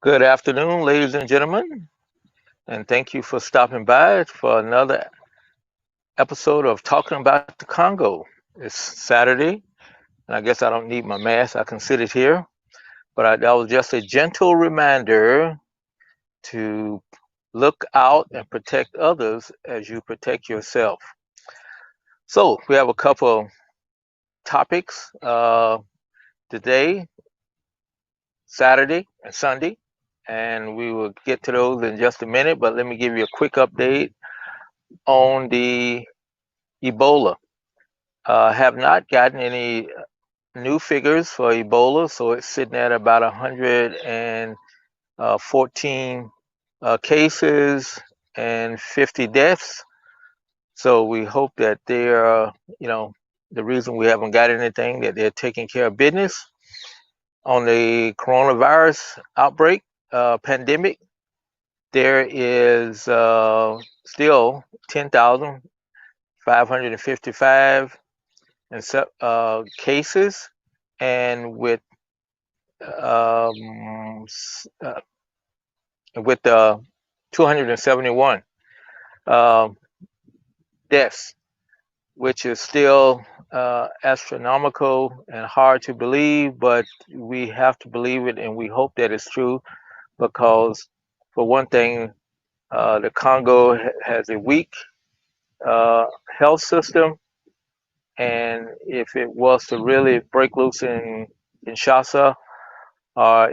Good afternoon, ladies and gentlemen, and thank you for stopping by for another episode of Talking About the Congo. It's Saturday, and I guess I don't need my mask. I can sit it here, but that was just a gentle reminder to look out and protect others as you protect yourself. So, we have a couple topics today, Saturday and Sunday, and we will get to those in just a minute, but let me give you a quick update on the Ebola. Have not gotten any new figures for Ebola, so it's sitting at about 114 cases and 50 deaths. So we hope that they are, the reason we haven't got anything, that they're taking care of business. On the coronavirus outbreak, pandemic, there is still 10,555 cases, and um, uh, with 271 uh, deaths, which is still astronomical and hard to believe, but we have to believe it, and we hope that it's true because, for one thing, the Congo has a weak health system, and if it was to really break loose in Kinshasa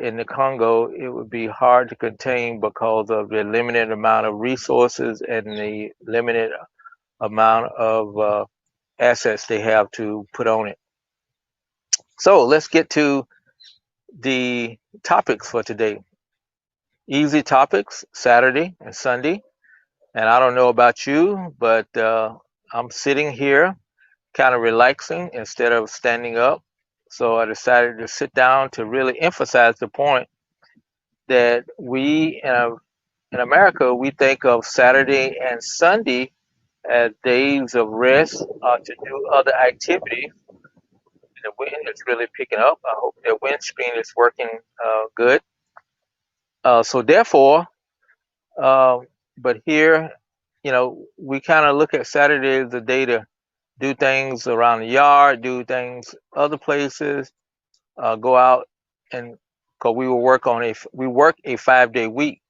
in the Congo, it would be hard to contain because of the limited amount of resources and the limited amount of assets they have to put on it. So let's get to the topics for today. Easy topics, Saturday and Sunday. And I don't know about you, but I'm sitting here kind of relaxing instead of standing up. So I decided to sit down to really emphasize the point that in America, we think of Saturday and Sunday as days of rest to do other activities. The wind is really picking up. I hope the windscreen is working good. So therefore, uh, but here, we kind of look at Saturday as a day to do things around the yard, do things other places, go out, and because we work a 5 day week,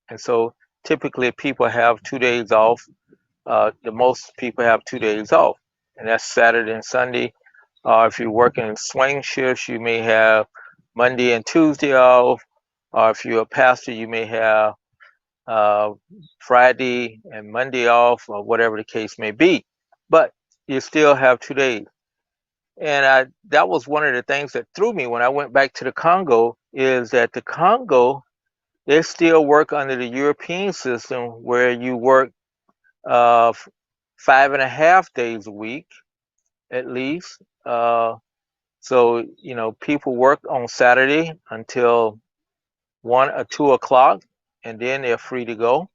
and so typically people have 2 days off. The most people have 2 days off, and that's Saturday and Sunday. If you're working swing shifts, you may have Monday and Tuesday off. Or if you're a pastor, you may have uh, Friday and Monday off, or whatever the case may be. But you still have 2 days. And that was one of the things that threw me when I went back to the Congo, is that the Congo, they still work under the European system where you work uh, 5.5 days a week at least. So, people work on Saturday until 1 or 2 o'clock, and then they're free to go.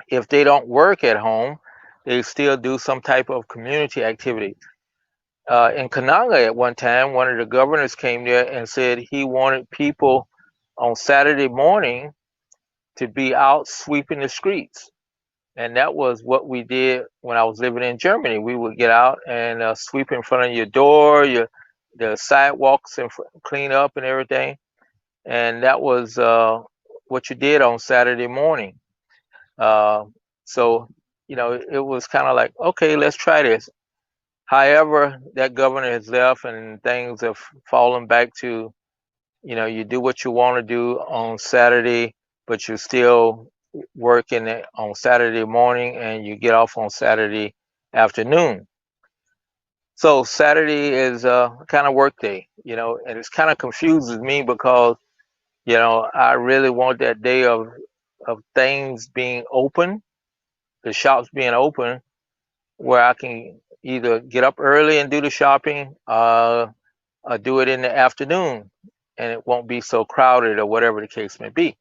If they don't work at home, they still do some type of community activity. In Kananga at one time, one of the governors came there and said he wanted people on Saturday morning to be out sweeping the streets. And that was what we did when I was living in Germany. We would get out and sweep in front of your door, the sidewalks, and clean up and everything. And that was what you did on Saturday morning. Uh, so, it was kind of like, okay, let's try this. However, that governor has left and things have fallen back to, you do what you want to do on Saturday, but you still working on Saturday morning and you get off on Saturday afternoon. So Saturday is a kind of work day, and it's kind of confuses me because, I really want that day of things being open, the shops being open, where I can either get up early and do the shopping, or do it in the afternoon, and it won't be so crowded or whatever the case may be.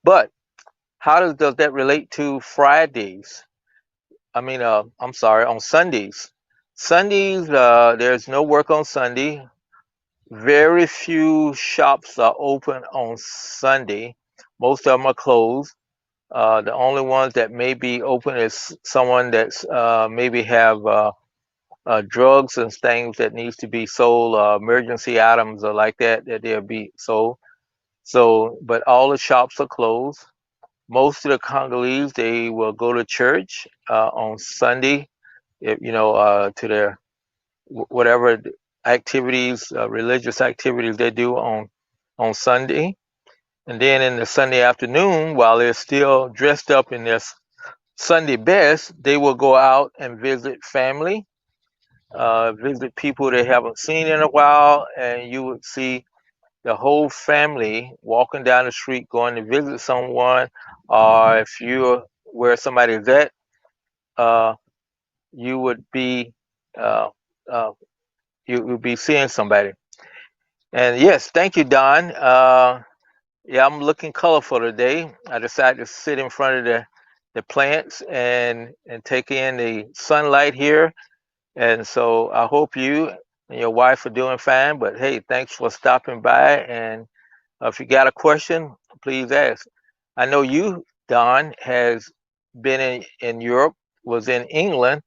But how does that relate to Fridays? I'm sorry, on Sundays. Sundays, there's no work on Sunday. Very few shops are open on Sunday. Most of them are closed. The only ones that may be open is someone that's maybe have drugs and things that needs to be sold, emergency items or like that, that they'll be sold. So, but all the shops are closed. Most of the Congolese, they will go to church on Sunday, if, to their whatever activities, religious activities they do on Sunday. And then in the Sunday afternoon, while they're still dressed up in their Sunday best, they will go out and visit family, visit people they haven't seen in a while, and you would see the whole family walking down the street going to visit someone, or if you're where somebody is at, uh, you would be uh, uh, you would be seeing somebody. And yes, thank you, Don. Yeah, I'm looking colorful today. I decided to sit in front of the plants and take in the sunlight here. And so I hope you and your wife are doing fine. But hey, thanks for stopping by. And if you got a question, please ask. I know you, Don, has been in Europe, was in England,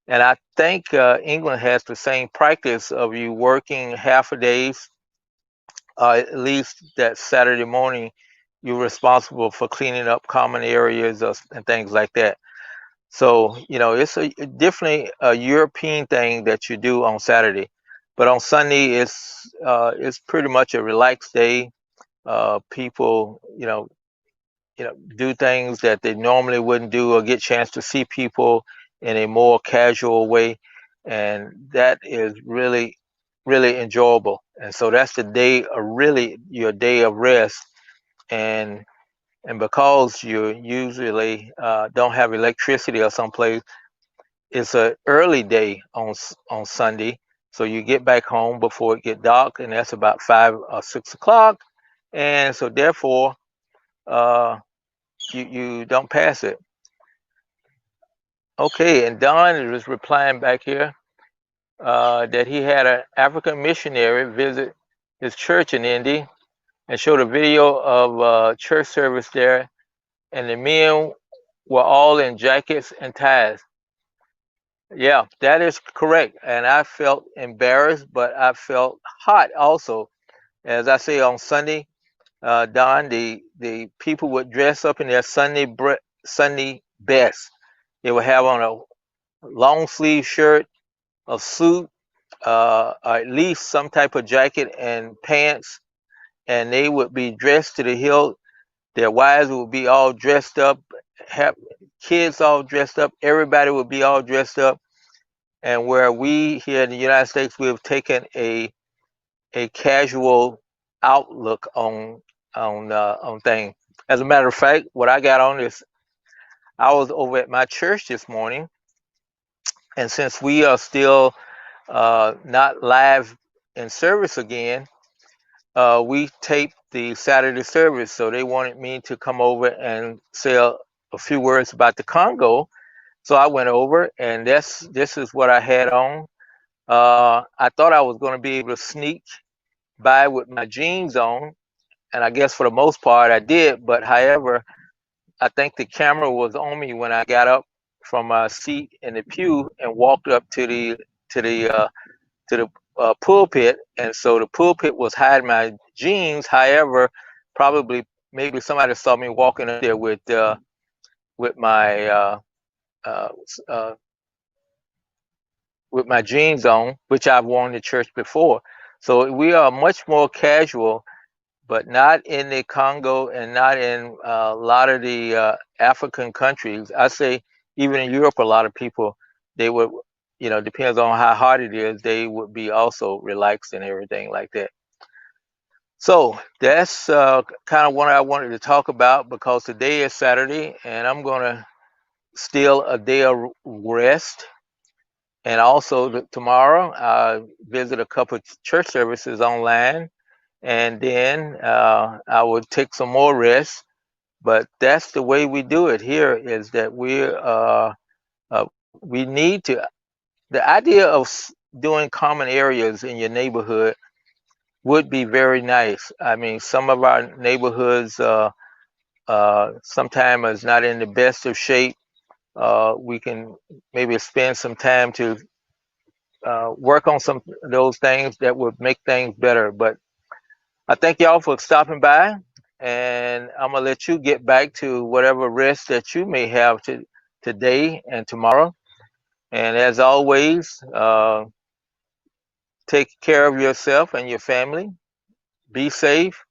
and I think England has the same practice of you working half a day, at least that Saturday morning, you're responsible for cleaning up common areas and things like that. So, it's definitely a European thing that you do on Saturday. But on Sunday, it's pretty much a relaxed day. People, do things that they normally wouldn't do or get a chance to see people in a more casual way. And that is really, really enjoyable. And so that's the day of really your day of rest. And and because you usually don't have electricity or someplace, it's an early day on Sunday. So you get back home before it get dark, and that's about 5 or 6 o'clock. And so therefore, uh, you don't pass it. Okay, and Don is replying back here that he had an African missionary visit his church in Indy and showed a video of church service there, and the men were all in jackets and ties. Yeah, that is correct. And I felt embarrassed, but I felt hot also. As I say on Sunday, Don, the people would dress up in their Sunday best. They would have on a long sleeve shirt, a suit, or at least some type of jacket and pants, and they would be dressed to the hilt. Their wives would be all dressed up, have kids all dressed up. Everybody would be all dressed up. And where we here in the United States, we've taken a casual outlook on things. As a matter of fact, what I got on is I was over at my church this morning, and since we are still not live in service again, we taped the Saturday service. So they wanted me to come over and say a few words about the Congo. So I went over, and this is what I had on. I thought I was going to be able to sneak by with my jeans on, and I guess for the most part I did. But however, I think the camera was on me when I got up from my seat in the pew and walked up to the to the pulpit, and so the pulpit was hiding my jeans. However, probably maybe somebody saw me walking up there with my uh, uh, with my jeans on, which I've worn to church before. So we are much more casual, but not in the Congo and not in a lot of the African countries. I say even in Europe, a lot of people, they would, depends on how hard it is, they would be also relaxed and everything like that. So that's kind of what I wanted to talk about because today is Saturday and I'm going to steal a day of rest. And also tomorrow, I visit a couple of church services online, and then I will take some more rest. But that's the way we do it here. Is that we need to the idea of doing common areas in your neighborhood would be very nice. I mean, some of our neighborhoods sometimes is not in the best of shape. We can maybe spend some time to work on some of those things that would make things better. But I thank y'all for stopping by, and I'm gonna let you get back to whatever rest that you may have today and tomorrow. And as always, take care of yourself and your family. Be safe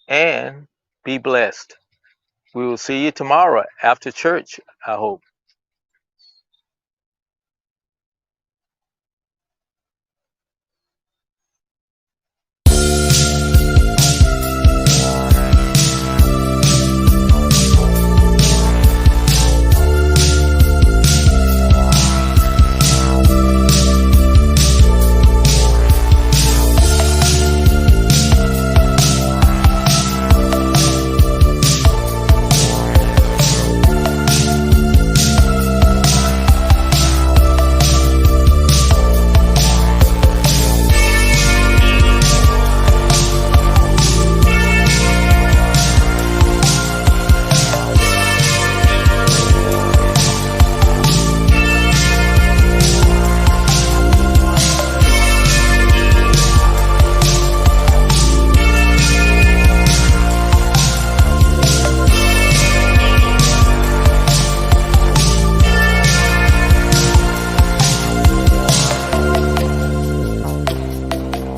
and be blessed. We will see you tomorrow after church, I hope.